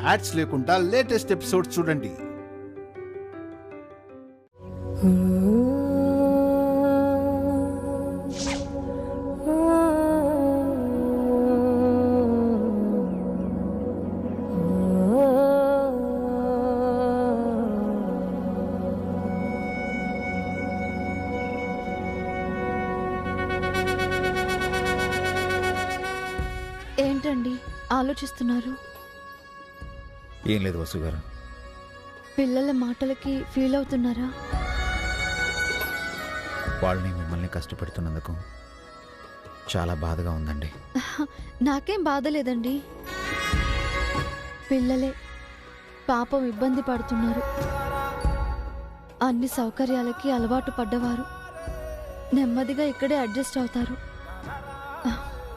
Ads లేకుండా latest episode చూడండి. ఏంటండి ఆలోచిస్తున్నారు? ఏం లేదు వసు గారు. పిల్లల మాటలకి ఫీల్ అవుతున్నారా? వాళ్ళని మిమ్మల్ని కష్టపెడుతున్నందుకు చాలా బాధగా ఉందండి. నాకేం బాధ లేదండి. పిల్లలే పాపం ఇబ్బంది పడుతున్నారు. అన్ని సౌకర్యాలకి అలవాటు పడ్డవారు నెమ్మదిగా ఇక్కడే అడ్జస్ట్ అవుతారు.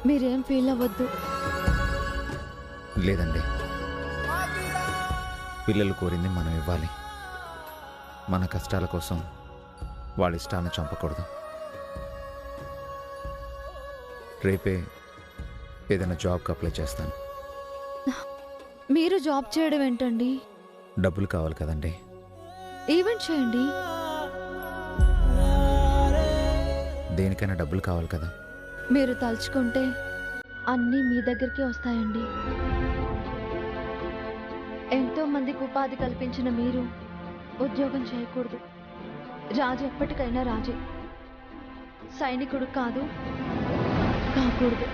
మీరేం ఫీల్ అవ్వద్దు. లేదండి, పిల్లలు కోరింది మనం ఇవ్వాలి. మన కష్టాల కోసం వాళ్ళ ఇష్టాన్ని చంపకూడదు. రేపే ఏదైనా జాబ్కి అప్లై చేస్తాను. మీరు జాబ్ చేయడం ఏంటండి? డబ్బులు కావాలి కదండి. ఈవెంట్ చేయండి. దేనికైనా డబ్బులు కావాలి కదా. మీరు తలుచుకుంటే అన్నీ మీ దగ్గరికి వస్తాయండి. ఎంతో మందికి ఉపాధి కల్పించిన మీరు ఉద్యోగం చేయకూడదు. రాజు ఎప్పటికైనా రాజే, సైనికుడు కాదు, కాకూడదు.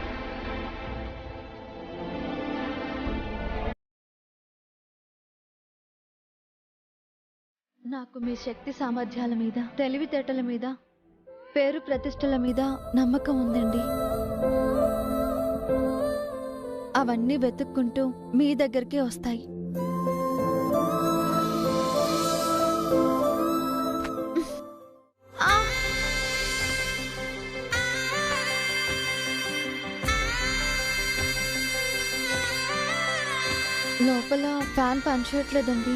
నాకు మీ శక్తి సామర్థ్యాల మీద, తెలివితేటల మీద, పేరు ప్రతిష్టల మీద నమ్మకం ఉందండి. అవన్నీ వెతుక్కుంటూ మీ దగ్గరికి వస్తాయి. లోపల ఫ్యాన్ పనిచేయట్లేదండి,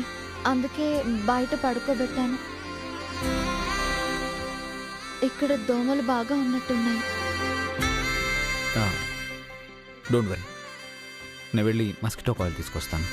అందుకే బయట పడుకోబెట్టాను. ఇక్కడ దోమలు బాగా ఉన్నట్టున్నాయి. డోంట్ వరీ, నేను వెళ్ళి మస్కిటో కాయిల్ తీసుకొస్తాను.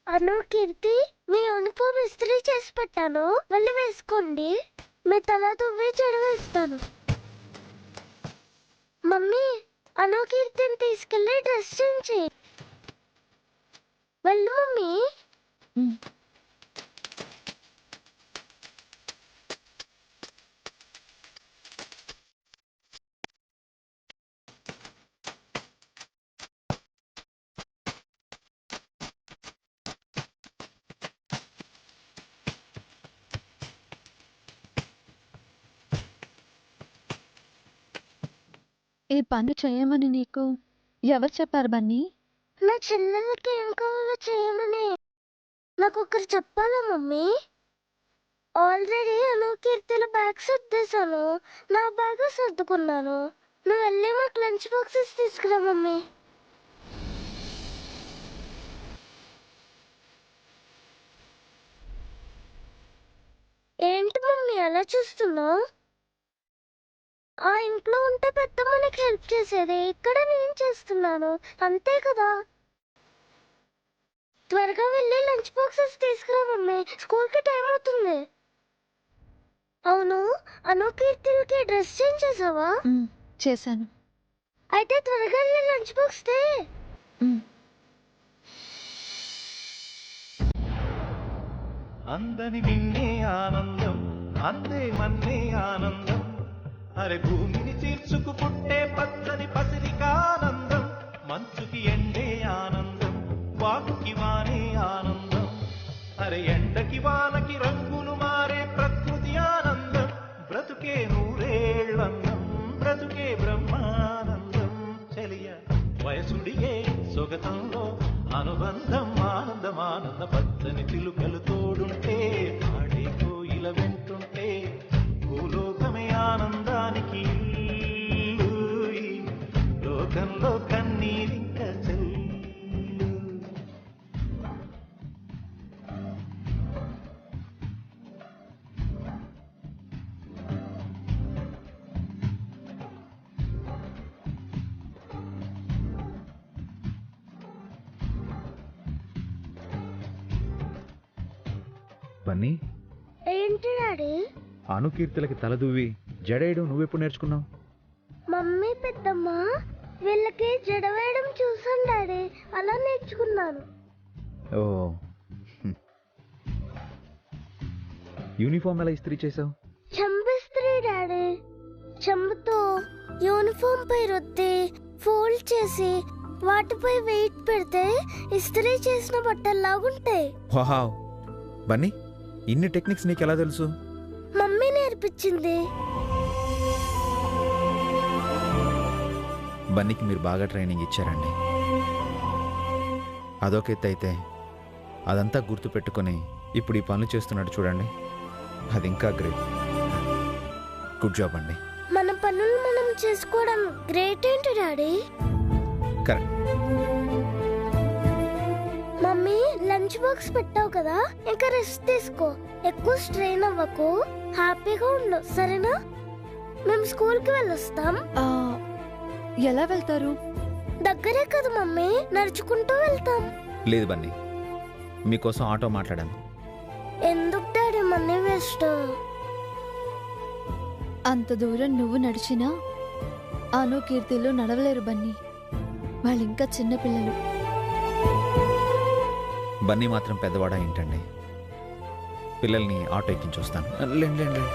అను, కీర్తి, మీ యూనిఫామ్ ఇస్త్రీ చేసి పెట్టాను, వెళ్ళి వేసుకోండి. మీ తల దువ్వి చెడు వేస్తాను. మమ్మీ, అను కీర్తిని తీసుకెళ్ళి డ్రెస్ చేంజ్ చేయి. వెళ్ళు మమ్మీ. ఈ పని చేయమని నీకు ఎవరు చెప్పారు బన్నీ? నా చెల్లెలకి ఏం కావాలో చేయమని నాకు ఒకరు చెప్పాలా మమ్మీ? ఆల్రెడీ అను కీర్తిల బ్యాగ్ సర్దేశాను, నా బ్యాగ్ సర్దుకున్నాను. నువ్వు వెళ్ళి మాకు లంచ్ బాక్సెస్ తీసుకురా మమ్మీ. ఏంటి మమ్మీ అలా చూస్తున్నావు? ఆ ఇంట్లో ఉంటే పెద్ద మనకి హెల్ప్ చేసేది, ఇక్కడ నేను చేస్తున్నాను, అంతే కదా. త్వరగా వెళ్ళి లంచ్ బాక్సెస్ తీసుకురా మమ్మీ, స్కూల్కి టైం అవుతుంది. అవును, అనుకీర్తికి డ్రెస్ చేంజ్ చేసావా? చేశాను. అయితే త్వరగా వెళ్ళి లంచ్ బాక్స్ తే. అందని నిన్నే ఆనందం, అందే మన్నే ఆనందం, అరే భూమిని చీల్చుకు పుట్టే పచ్చని పసిరికానందం, మంచుకి ఎండే ఆనందం, వాకుకి వానే ఆనందం, అరే ఎండకి వానకి రంగులు మారే ప్రకృతి ఆనందం, బ్రతుకే నూరేళ్ళందం, బ్రతుకే బ్రహ్మానందం, చెలియ వయసుడియే సొగతంలో అనుబంధం, ఆనందం ఆనంద పచ్చని చిలుకలు తోడుంటే, ఆడే కోయిల వెంటుంటే, భూలోకమే ఆనందానికి ఇల్లు, ఈ లోకంలో కన్నీరింక చెల్లు. బన్నీ, ఏంటి డాడీ? అనుకీర్తులకి తలదూవి జడేయడం నువ్వెప్పుడు నేర్చుకున్నావు? మమ్మీ పెద్దమ్మ వీళ్ళకి జడ వేయడం చూసాను డాడీ, అలా నేర్చుకున్నాను. ఓ, యూనిఫామ్ ఎలా ఇస్త్రీ చేసావు? చెంబిస్త్రీ డాడీ. చెంబుతో యూనిఫామ్ పై రుద్ది ఫోల్డ్ చేసి వాటిపై వెయిట్ పెడితే ఇస్త్రీ చేసిన బట్టల్లాగుంటాయి. వావ్, బన్నీ ఇన్ని టెక్నిక్స్ నీకు ఎలా తెలుసు? మమ్మీ నేర్పించింది. బన్నీకి మీరు బాగా ట్రైనింగ్ ఇచ్చారండి. అదొక ఎత్తు అయితే అదంతా గుర్తుపెట్టుకొని ఇప్పుడు ఈ పనులు చేస్తున్నాడు చూడండి, అది ఇంకా గ్రేట్. గుడ్ జాబ్ అండి. మన పనులు మనం చేసుకోవడం గ్రేట్ ఏంటి daddy? Correct. Mummy lunch box పెట్టావు కదా, ఇంకా రెస్ట్ తీసుకో, ఎక్కువ స్ట్రెయిన్ అవ్వకు, హ్యాపీగా ఉండు, సరేనా? మేము స్కూల్కి వెళ్ళొస్తాం. ఎలా వెళ్తారు? దగ్గరే కదా మమ్మీ, నడుచుకుంటూ వెళ్తాం. లేదు బన్నీ, మీకోసం ఆటో మాట్లాడాను. ఎందుకు డాడీ మనీ వేస్ట్? అంత దూరం నువ్వు నడిచినా అను కీర్తిలు నడవలేరు బన్నీ, వాళ్ళు ఇంకా చిన్నపిల్లలు. బన్నీ మాత్రం పెద్దవాడా ఏంటండి? పిల్లల్ని ఆటో ఎక్కించి వస్తాను. లేండి లేండి.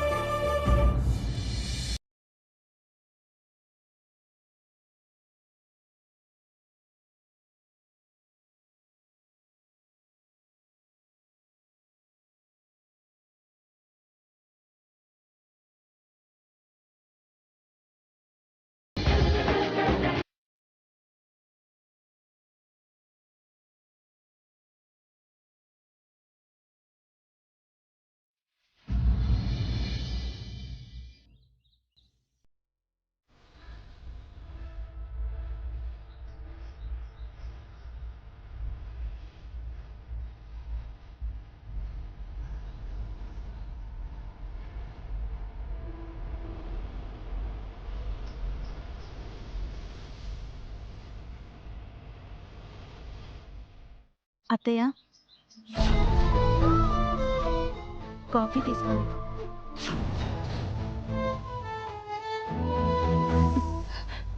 అత్తయ్య, కాఫీ తీసుకోండి.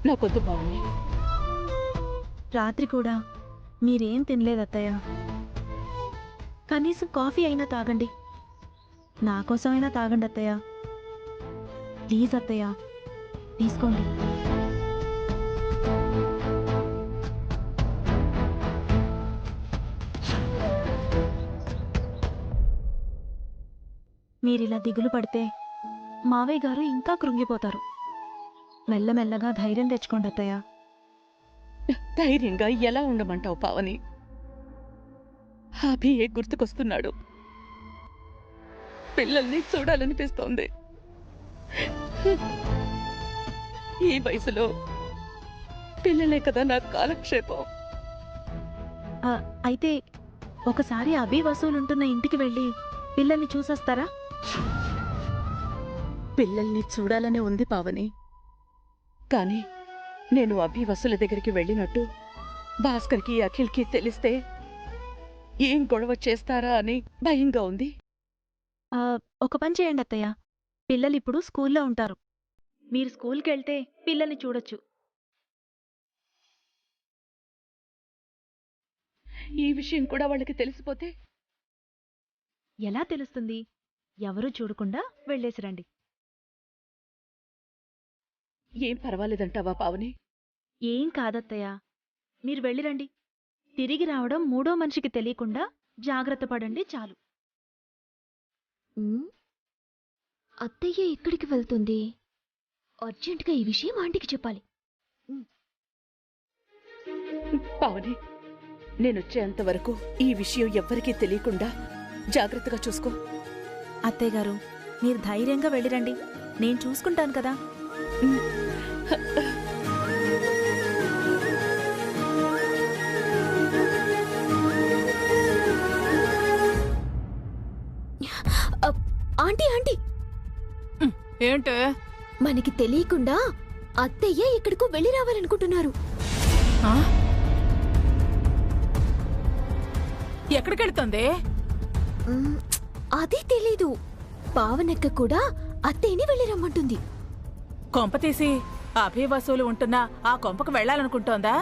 నాకొద్దు బాగుంది. రాత్రి కూడా మీరేం తినలేదు అత్తయ్య, కనీసం కాఫీ అయినా తాగండి. నా కోసమైనా తాగండి అత్తయ్య, ప్లీజ్ అత్తయ్య, తీసుకోండి. మీరిలా దిగులు పడితే మావయ్య గారు ఇంకా కృంగిపోతారు. మెల్లమెల్లగా ధైర్యం తెచ్చుకోండి అత్తయ్య. ధైర్యంగా ఎలా ఉండమంటావు పావని? అభియే గుర్తుకొస్తున్నాడు. పిల్లల్ని చూడాలనిపిస్తోంది. ఈ వయసులో పిల్లలే కదా నా కాలక్షేపం. అయితే ఒకసారి అభి వసూలుంటున్న ఇంటికి వెళ్ళి పిల్లల్ని చూసొస్తారా? పిల్లల్ని చూడాలనే ఉంది పావని, కానీ నేను అభి వసూల దగ్గరికి వెళ్ళినట్టు భాస్కర్కి అఖిల్కి తెలిస్తే ఏం గొడవ చేస్తారా అని భయంగా ఉంది. ఒక పని చేయండి అత్తయ్య, పిల్లలు ఇప్పుడు స్కూల్లో ఉంటారు. మీరు స్కూల్కి వెళ్తే పిల్లల్ని చూడొచ్చు. ఈ విషయం కూడా వాళ్ళకి తెలిసిపోతే ఎలా తెలుస్తుంది? ఎవరూ చూడకుండా వెళ్ళేసిరండి. ఏం పర్వాలేదంటావా పావని? ఏం కాదత్తయ్య, మీరు వెళ్ళిరండి. తిరిగి రావడం మూడో మనిషికి తెలియకుండా జాగ్రత్త పడండి చాలు. అత్తయ్య ఎక్కడికి వెళ్తుంది? అర్జెంటుగా ఈ విషయం ఆంటీకి చెప్పాలి. పావని, నేనొచ్చేంత వరకు ఈ విషయం ఎవ్వరికీ తెలియకుండా జాగ్రత్తగా చూసుకో. అత్తయ్య గారు, మీరు ధైర్యంగా వెళ్ళిరండి, నేను చూసుకుంటాను కదా. ఆంటీ ఆంటీ, ఏంటే? మనకి తెలియకుండా అత్తయ్య ఇక్కడికి వెళ్ళి రావాలనుకుంటున్నారు. ఎక్కడికెళ్తుంది? అది తెలీదు. పావనక్క కూడా అత్తయ్యని వెళ్ళి రమ్మంటుంది. కొంప తీసి అభయ వసూలు ఉంటున్నా ఆ కొంపకు వెళ్ళాలనుకుంటోందా?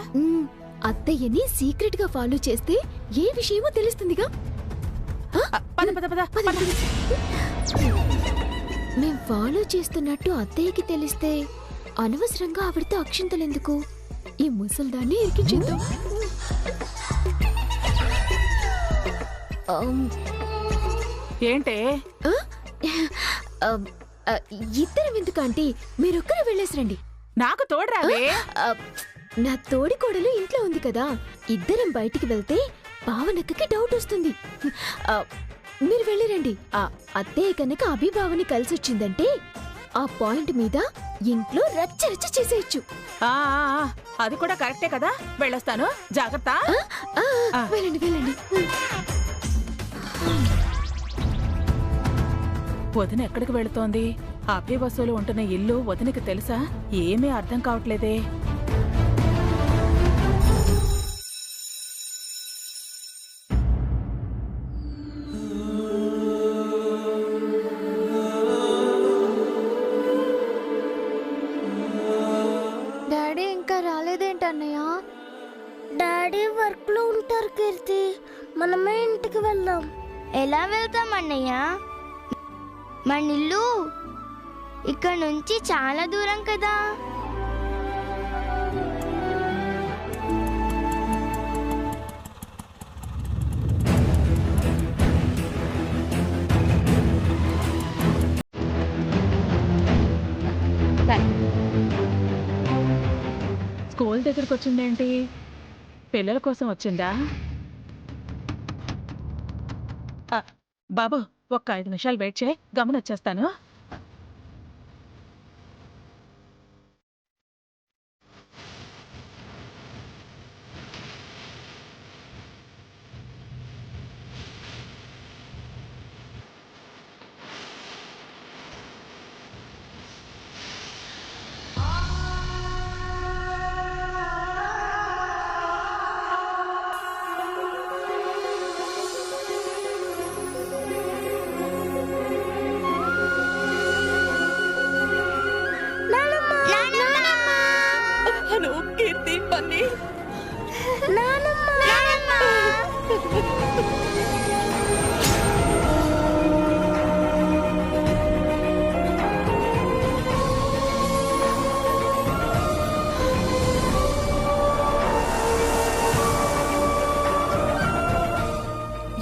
అత్తయ్యని సీక్రెట్ గా ఫాలో చేస్తే ఏ విషయమో తెలుస్తుందిగా. పద పద పద పద. మేం ఫాలో చేస్తున్నట్టు అత్తయ్యకి తెలిస్తే అనవసరంగా ఆవిడతో అక్షింతలెందుకు? ఈ ముసల్దాన్ని ఇరికించేద్దాం. ఏంటే? ఇద్దరం ఎందుకు ఆంటీ, మీరొక్కరే వెళ్ళేసిరండి. నాకు తోడురావే. నా తోడి కోడలు ఇంట్లో ఉంది కదా, ఇద్దరం బయటికి వెళ్తే భావనక్కకి డౌట్ వస్తుంది. మీరు వెళ్ళిరండి. అత్తయ్య కనుక అభిభావని కలిసొచ్చిందంటే ఆ పాయింట్ మీద ఇంట్లో రచ్చరచ్చ చేసేయచ్చు. అది కూడా కరెక్టే కదా. వెళ్ళొస్తాను, జాగ్రత్త. వెళ్ళండి వెళ్ళండి. వదిన ఎక్కడికి వెళుతోంది? అభయ వసూలు ఉంటున్న ఇల్లు వదినకి తెలుసా? ఏమీ అర్థం కావట్లేదే. డాడీ ఇంకా రాలేదేంటన్నయ్య? డాడీ వర్క్ లో ఉంటారు కీర్తి, మనమే ఇంటికి వెళ్దాం. ఎలా వెళ్తాం అన్నయ్య? మన ఇల్లు ఇక్కడ నుంచి చాలా దూరం కదా. స్కూల్ దగ్గరకు వచ్చిందేంటి? పిల్లల కోసం వచ్చిందా? బాబు, ఒక్క 5 నిమిషాలు వెయిట్ చేయి, గమనొచ్చేస్తాను. కీర్తి, పన్ని,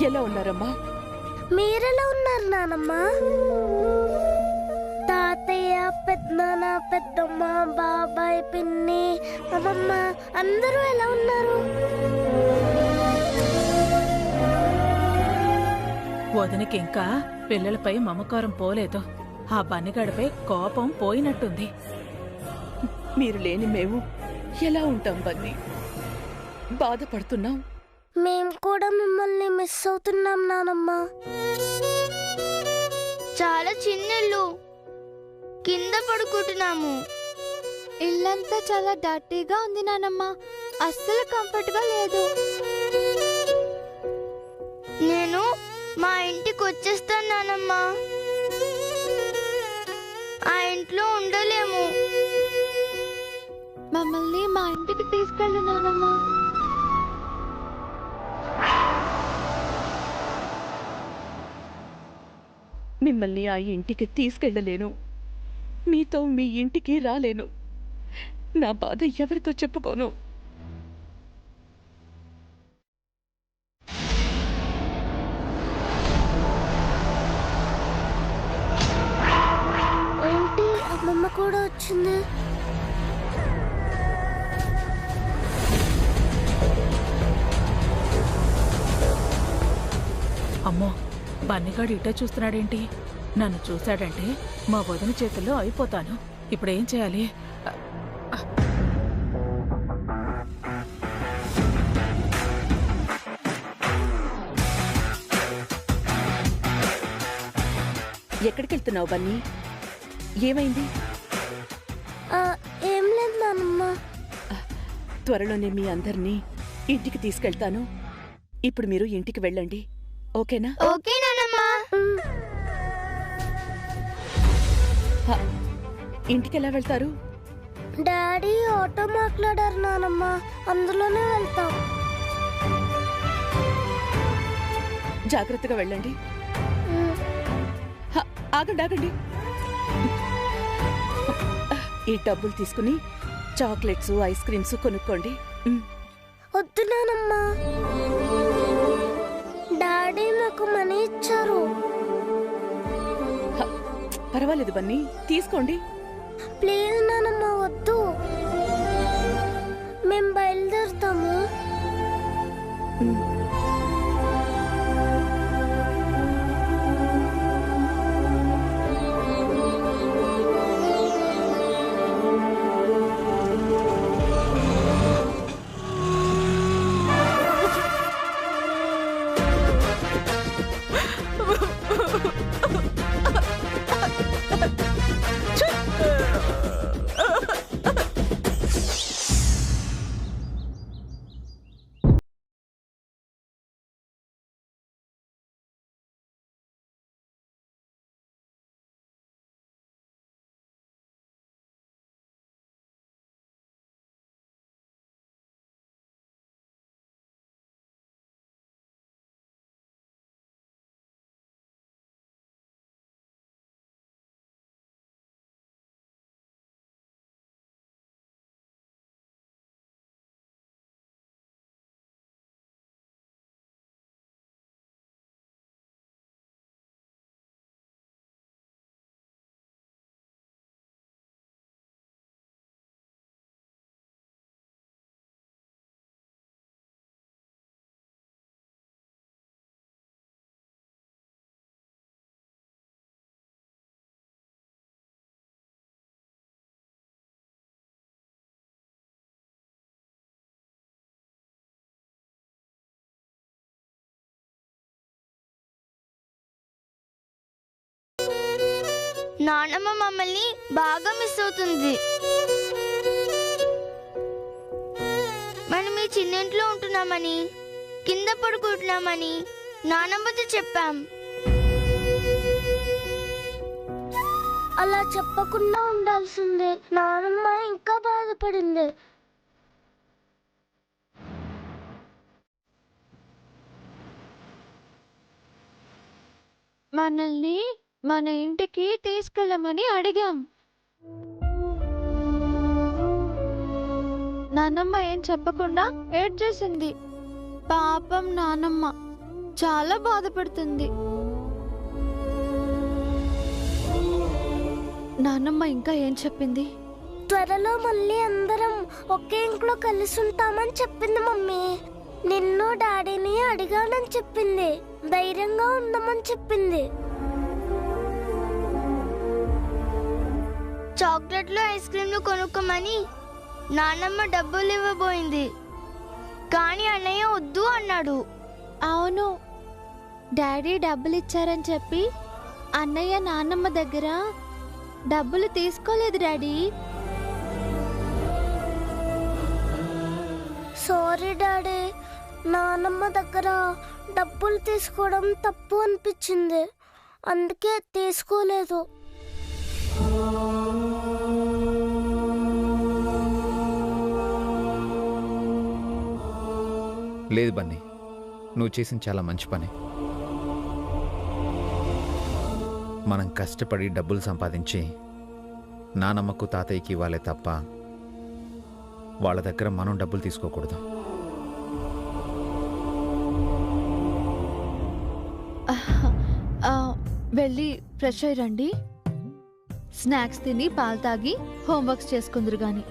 ఎలా ఉన్నారమ్మా? మీరెలా ఉన్నారు నానమ్మ? తాతయ్య, పెద్దనాన్న, పెద్దమ్మ, బాబాయ్, పిన్ని, అమ్మమ్మ అందరూ ఎలా ఉన్నారు? వదినకి ఇంకా పిల్లలపై మమకారం పోలేదు. ఆ బన్నిగాడిపై కోపం పోయినట్టుంది. మీరు లేని మేము ఎలా ఉంటాం బన్నీ? బాధపడుతున్నాం. మేం కూడా మిమ్మల్ని మిస్ అవుతున్నాం నానమ్మ. చాలా చిన్నళ్ళు, కింద పడుకుంటున్నాము. ఇల్లంతా చాలా డర్టీగా ఉంది నానమ్మ, అస్సలు కంఫర్ట్ గా లేదు. తీసుకెళ్ళు నానమ్మ. మిమ్మల్ని ఆ ఇంటికి తీసుకెళ్ళలేను, మీతో మీ ఇంటికి రాలేను. నా బాధ ఎవరితో చెప్పుకోను. ఏంటి అమ్మమ్మ కూడా వచ్చింది? అమ్మో, బన్నీగాడు ఇటే చూస్తున్నాడేంటి? నన్ను చూశాడంటే మా వదిన చేతుల్లో అయిపోతాను. ఇప్పుడేం చేయాలి? ఎక్కడికి వెళ్తున్నావు బన్నీ? ఏమైంది? ఏం లేదు నానమ్మ. త్వరలోనే మీ అందరినీ ఇంటికి తీసుకెళ్తాను. ఇప్పుడు మీరు ఇంటికి వెళ్ళండి, ఓకేనా? ఓకే నానమ్మా. ఇంటికి ఎలా వెళ్తారు? డాడీ ఆటో మాట్లాడారు నానమ్మ, అందులోనే వెళ్తాం. జాగ్రత్తగా వెళ్ళండి. ఆగండి ఆగండి. ఈ డబ్బులు తీసుకుని చాక్లెట్స్, ఐస్ క్రీమ్స్ కొనుక్కోండి. వద్దు నానమ్మ, డాడీ నాకు మనీ ఇచ్చారు. పర్వాలేదు బన్నీ, తీసుకోండి. ప్లీజ్ నానమ్మ వద్దు, మేం బయలుదేరుతాము. నానమ్మ మమ్మల్ని బాగా మిస్ అవుతుంది. మనం ఈ చిన్నింట్లో ఉంటున్నామని, కింద పడుకుంటున్నామని నానమ్మతో చెప్పాం. అలా చెప్పకుండా ఉండాల్సిందే. నానమ్మ ఇంకా బాధపడింది. మనల్ని మన ఇంటికి తీసుకెళ్ళమని అడిగాం. నానమ్మ ఏం చెప్పకుండా ఏడ్చేసింది. పాపం నానమ్మ చాలా బాధపడుతుంది. నానమ్మ ఇంకా ఏం చెప్పింది? త్వరలో మళ్ళీ అందరం ఒకే ఇంట్లో కలిసి ఉంటామని చెప్పింది మమ్మీ. నిన్ను డాడీని అడిగానని చెప్పింది. ధైర్యంగా ఉండమని చెప్పింది. చాక్లెట్లు, ఐస్ క్రీమ్లు కొనుక్కోమని నానమ్మ డబ్బులు ఇవ్వబోయింది, కానీ అన్నయ్య వద్దు అన్నాడు. అవును, డాడీ డబ్బులు ఇచ్చారని చెప్పి అన్నయ్య నాన్నమ్మ దగ్గర డబ్బులు తీసుకోలేదు డాడీ. సారీ డాడీ, నానమ్మ దగ్గర డబ్బులు తీసుకోవడం తప్పు అనిపించింది, అందుకే తీసుకోలేదు. లేదు బన్నీ, నువ్వు చేసిన చాలా మంచి పని. మనం కష్టపడి డబ్బులు సంపాదించి నానమ్మకు తాతయ్యకి ఇవ్వాలే తప్ప వాళ్ళ దగ్గర మనం డబ్బులు తీసుకోకూడదు. వెళ్ళి ఫ్రెష్ అయ్యి రండి. స్నాక్స్ తిని పాలు తాగి హోంవర్క్స్ చేసుకుందరు గాని.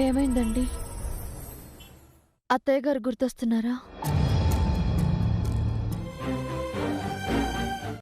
ఏమైందండి? అత్తయ్య గారు గుర్తొస్తున్నారా?